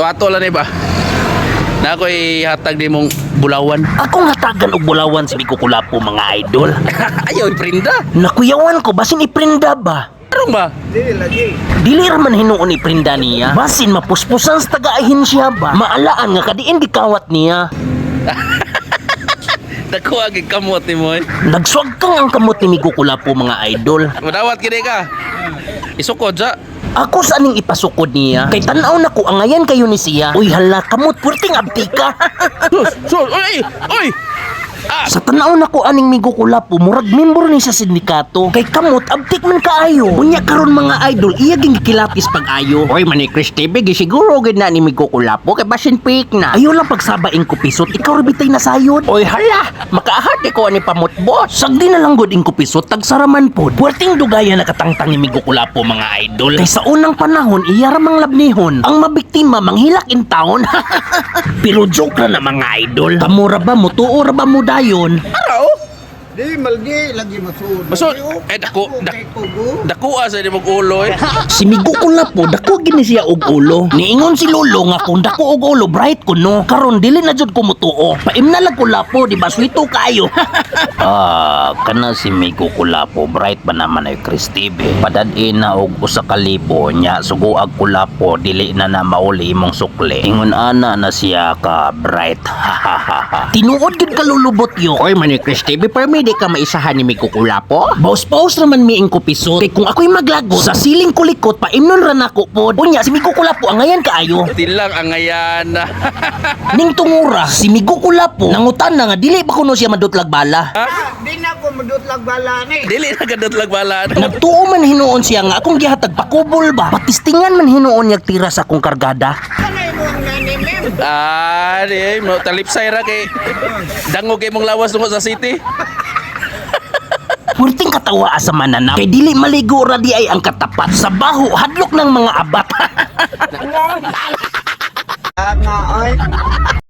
Ato-ato lang ba? Na ako'y hatag ni mong bulawan. Akong hatagan og bulawan si Bikukulapo mga idol. Ayaw, iprinda. Nakuyawan ko basin iprinda ba? Ano ba? Dili raman hinuon iprinda niya. Basin mapuspusan sa tagaahin siya ba? Maalaan nga kadiin gikawat niya. Nakuha ang kamot ni mo eh. Nagswag kang ang kamot ni Bikukulapo mga idol. Madawat kini ka. Isukod sa. Ako sa aning ipasukod niya. Kay tanaw na ko angayan kayo ni siya. Uy hala kamot purting abdi ka. Sus, oy, oy. Ah, Sa tanaw na ko aning Bikukulapo murag member ni sa sindikato. Kay kamot abtik man kaayo. Unya karon mga idol iya ging gikilapis pag-ayo. Oy, mani Chris TV, gisiguro gid na ni Bikukulapo kay basin fake na. Ayo lang pagsabaing ko pisot ikaw ribitay na sayod. Oy, hala, makahati ko ani pamutbos. Sagdi na lang god ing kupisot tagsaraman pod. Puwerteng dugaya nakatangtang ni Bikukulapo mga idol. Kay sa unang panahon iya ra mang labnihon. Ang mabiktima manghilak in town. Pero joke ra na mga idol. Kamo ra ba mo tuo ra ba mo dayon? araw. Di malgi lagi masud. Masud, dakuha sa ni mong ulo eh. Si Bikukulapo dako gini siya og ulo. Niingon si Lolo nga kung dako og ulo bright ko no. Karon dili na jud ko mutuo. Paimna lang ko lapo di ba swito kayo. Kana si Bikukulapo, bright ba naman ay Chris TV. Padadin na og usa ka libo nya suguag kulapo dili na na mauli imong sukli. Ingon ana na siya ka bright. Tinuod gid ka lulubot yo. Oy, mani Chris TV, permi di ka maisahan ni Bikukulapo. Baus-baus naman mi ing kupisot. Kay kung ako'y maglagot sa siling kulikot paimnon ra nako pod. Unya si Bikukulapo angayan kaayo. Tilang ang ngayan. Ning tungura si Bikukulapo nangutan na nga dili ba kuno siya madutlag bala. Di na ko madutlag bala ni. Dili na kadot lagbalaan. Nagtuo man hinuon siya nga akong gihatag pakubol ba. Patistingan man hinuon yag tira sa akong kargada. Kanay mo ang nani mem. Di mo talipsay ra kay dango kay mong lawas tungo sa city. Purting katawa sa mananap. Kay dili maligo ra di ay ang katapat. Sa baho hadlok ng mga abat. Nga ay.